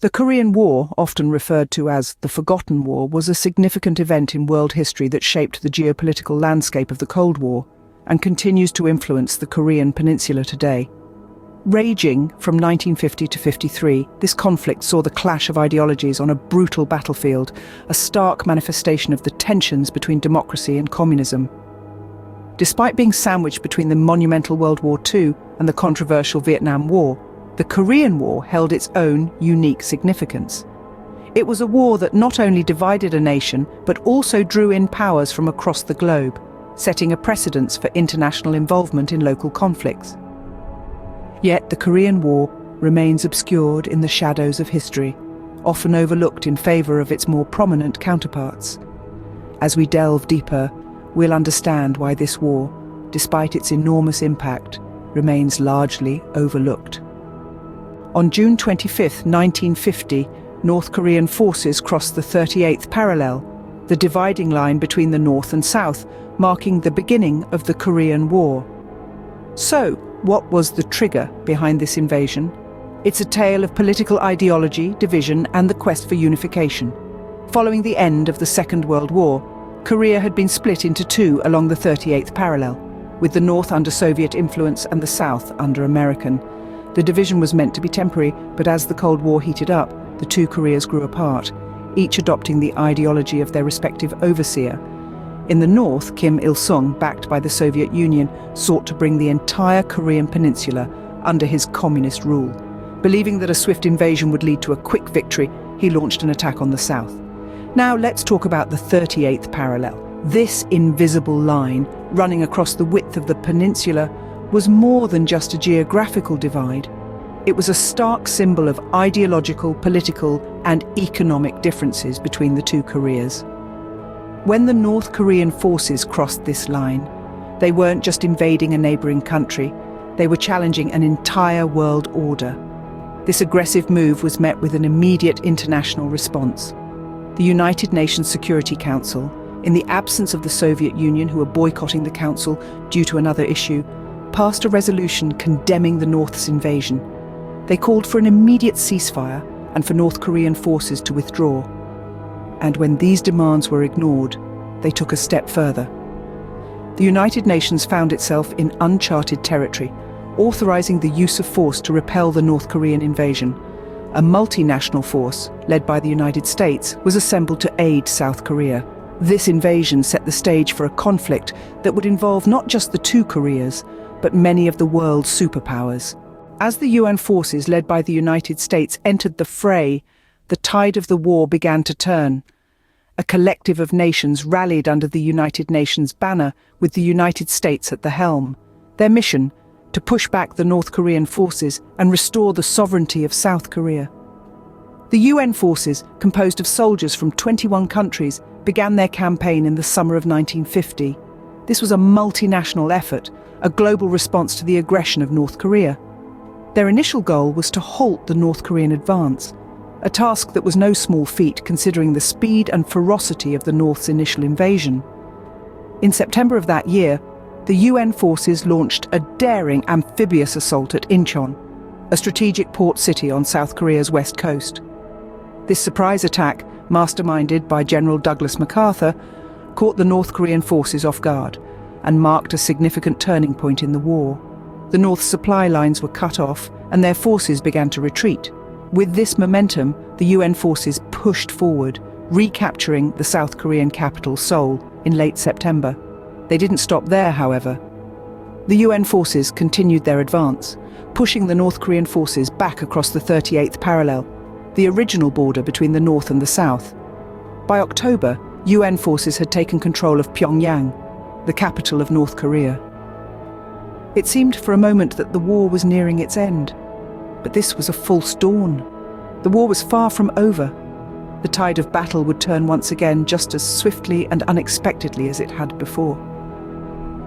The Korean War, often referred to as the Forgotten War, was a significant event in world history that shaped the geopolitical landscape of the Cold War and continues to influence the Korean peninsula today. Raging from 1950 to 53, this conflict saw the clash of ideologies on a brutal battlefield, a stark manifestation of the tensions between democracy and communism. Despite being sandwiched between the monumental World War II and the controversial Vietnam War, the Korean War held its own unique significance. It was a war that not only divided a nation, but also drew in powers from across the globe, setting a precedent for international involvement in local conflicts. Yet the Korean War remains obscured in the shadows of history, often overlooked in favor of its more prominent counterparts. As we delve deeper, we'll understand why this war, despite its enormous impact, remains largely overlooked. On June 25, 1950, North Korean forces crossed the 38th parallel, the dividing line between the North and South, marking the beginning of the Korean War. So, what was the trigger behind this invasion? It's a tale of political ideology, division, and the quest for unification. Following the end of the Second World War, Korea had been split into two along the 38th parallel, with the North under Soviet influence and the South under American. The division was meant to be temporary, but as the Cold War heated up, the two Koreas grew apart, each adopting the ideology of their respective overseer. In the north, Kim Il-sung, backed by the Soviet Union, sought to bring the entire Korean peninsula under his communist rule. Believing that a swift invasion would lead to a quick victory, he launched an attack on the south. Now let's talk about the 38th parallel. This invisible line, running across the width of the peninsula, was more than just a geographical divide. It was a stark symbol of ideological, political, and economic differences between the two Koreas. When the North Korean forces crossed this line, they weren't just invading a neighboring country, they were challenging an entire world order. This aggressive move was met with an immediate international response. The United Nations Security Council, in the absence of the Soviet Union, who were boycotting the Council due to another issue, passed a resolution condemning the North's invasion. They called for an immediate ceasefire and for North Korean forces to withdraw. And when these demands were ignored, they took a step further. The United Nations found itself in uncharted territory, authorizing the use of force to repel the North Korean invasion. A multinational force, led by the United States, was assembled to aid South Korea. This invasion set the stage for a conflict that would involve not just the two Koreas, but many of the world's superpowers. As the UN forces led by the United States entered the fray, the tide of the war began to turn. A collective of nations rallied under the United Nations banner, with the United States at the helm. Their mission: to push back the North Korean forces and restore the sovereignty of South Korea. The UN forces, composed of soldiers from 21 countries, began their campaign in the summer of 1950. This was a multinational effort, a global response to the aggression of North Korea. Their initial goal was to halt the North Korean advance, a task that was no small feat considering the speed and ferocity of the North's initial invasion. In September of that year, the UN forces launched a daring amphibious assault at Incheon, a strategic port city on South Korea's west coast. This surprise attack, masterminded by General Douglas MacArthur, caught the North Korean forces off guard and marked a significant turning point in the war. The North's supply lines were cut off and their forces began to retreat. With this momentum, the UN forces pushed forward, recapturing the South Korean capital, Seoul, in late September. They didn't stop there, however. The UN forces continued their advance, pushing the North Korean forces back across the 38th parallel, the original border between the North and the South. By October, UN forces had taken control of Pyongyang, the capital of North Korea. It seemed for a moment that the war was nearing its end. But this was a false dawn. The war was far from over. The tide of battle would turn once again just as swiftly and unexpectedly as it had before.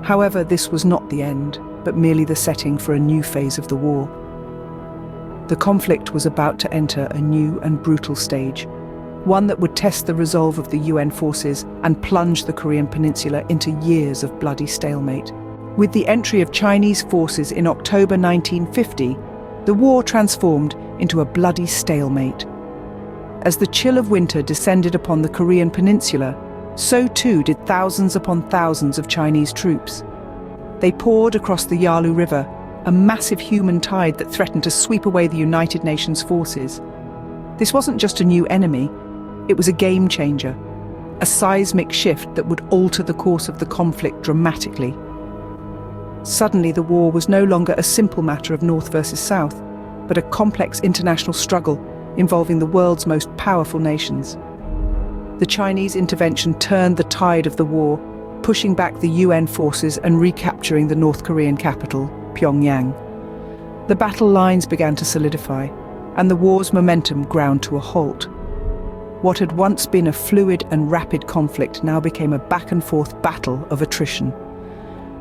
However, this was not the end, but merely the setting for a new phase of the war. The conflict was about to enter a new and brutal stage, one that would test the resolve of the UN forces and plunge the Korean peninsula into years of bloody stalemate. With the entry of Chinese forces in October 1950, the war transformed into a bloody stalemate. As the chill of winter descended upon the Korean peninsula, so too did thousands upon thousands of Chinese troops. They poured across the Yalu River, a massive human tide that threatened to sweep away the United Nations forces. This wasn't just a new enemy, it was a game changer, a seismic shift that would alter the course of the conflict dramatically. Suddenly, the war was no longer a simple matter of North versus South, but a complex international struggle involving the world's most powerful nations. The Chinese intervention turned the tide of the war, pushing back the UN forces and recapturing the North Korean capital, Pyongyang. The battle lines began to solidify, and the war's momentum ground to a halt. What had once been a fluid and rapid conflict now became a back-and-forth battle of attrition.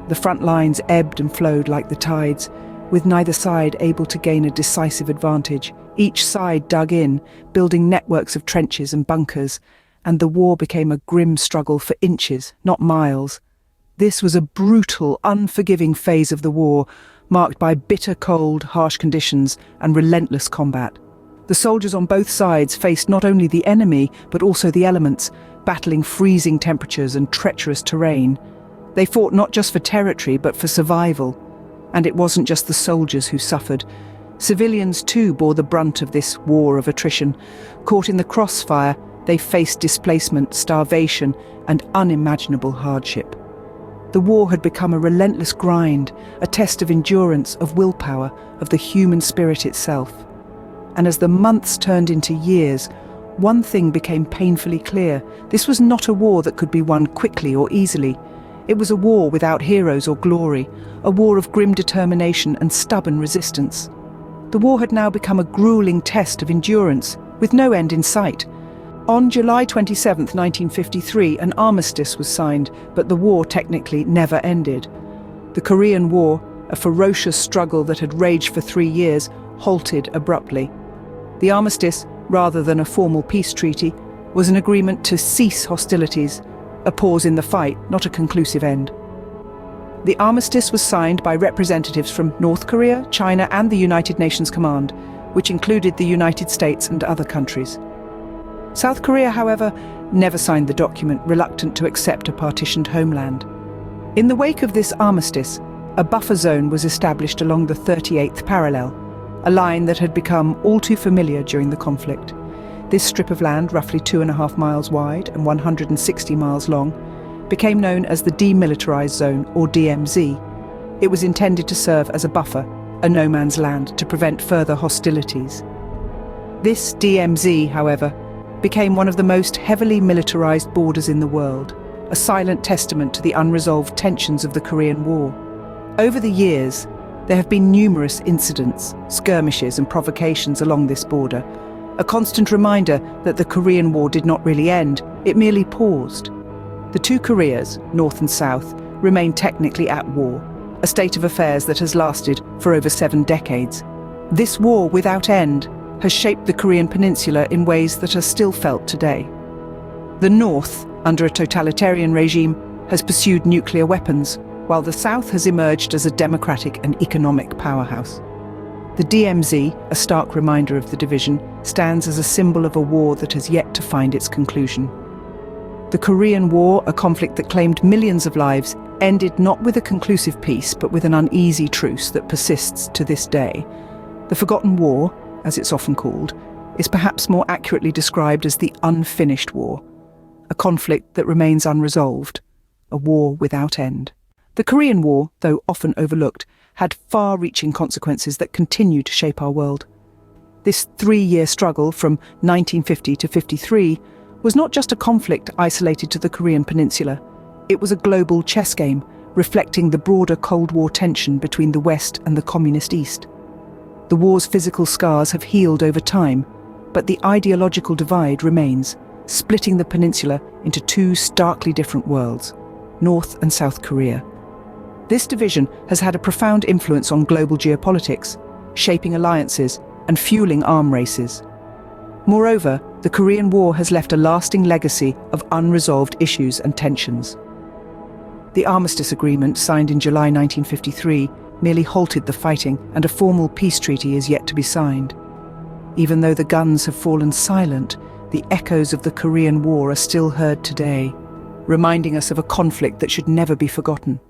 The front lines ebbed and flowed like the tides, with neither side able to gain a decisive advantage. Each side dug in, building networks of trenches and bunkers, and the war became a grim struggle for inches, not miles. This was a brutal, unforgiving phase of the war, marked by bitter cold, harsh conditions, and relentless combat. The soldiers on both sides faced not only the enemy, but also the elements, battling freezing temperatures and treacherous terrain. They fought not just for territory, but for survival. And it wasn't just the soldiers who suffered. Civilians too bore the brunt of this war of attrition. Caught in the crossfire, they faced displacement, starvation, and unimaginable hardship. The war had become a relentless grind, a test of endurance, of willpower, of the human spirit itself. And as the months turned into years, one thing became painfully clear. This was not a war that could be won quickly or easily. It was a war without heroes or glory, a war of grim determination and stubborn resistance. The war had now become a grueling test of endurance, with no end in sight. On July 27, 1953, an armistice was signed, but the war technically never ended. The Korean War, a ferocious struggle that had raged for 3 years, halted abruptly. The armistice, rather than a formal peace treaty, was an agreement to cease hostilities, a pause in the fight, not a conclusive end. The armistice was signed by representatives from North Korea, China, and the United Nations Command, which included the United States and other countries. South Korea, however, never signed the document, reluctant to accept a partitioned homeland. In the wake of this armistice, a buffer zone was established along the 38th parallel, a line that had become all too familiar during the conflict. This strip of land, roughly 2.5 miles wide and 160 miles long, became known as the Demilitarized Zone, or DMZ. It was intended to serve as a buffer, a no man's land, to prevent further hostilities. This DMZ, however, became one of the most heavily militarized borders in the world, a silent testament to the unresolved tensions of the Korean War. Over the years, there have been numerous incidents, skirmishes and provocations along this border, a constant reminder that the Korean War did not really end, it merely paused. The two Koreas, North and South, remain technically at war, a state of affairs that has lasted for over 7 decades. This war without end has shaped the Korean peninsula in ways that are still felt today. The North, under a totalitarian regime, has pursued nuclear weapons, while the South has emerged as a democratic and economic powerhouse. The DMZ, a stark reminder of the division, stands as a symbol of a war that has yet to find its conclusion. The Korean War, a conflict that claimed millions of lives, ended not with a conclusive peace, but with an uneasy truce that persists to this day. The Forgotten War, as it's often called, is perhaps more accurately described as the unfinished war, a conflict that remains unresolved, a war without end. The Korean War, though often overlooked, had far-reaching consequences that continue to shape our world. This 3-year struggle from 1950 to 53 was not just a conflict isolated to the Korean peninsula. It was a global chess game, reflecting the broader Cold War tension between the West and the Communist East. The war's physical scars have healed over time, but the ideological divide remains, splitting the peninsula into 2 starkly different worlds, North and South Korea. This division has had a profound influence on global geopolitics, shaping alliances and fueling arms races. Moreover, the Korean War has left a lasting legacy of unresolved issues and tensions. The armistice agreement, signed in July 1953, merely halted the fighting, and a formal peace treaty is yet to be signed. Even though the guns have fallen silent, the echoes of the Korean War are still heard today, reminding us of a conflict that should never be forgotten.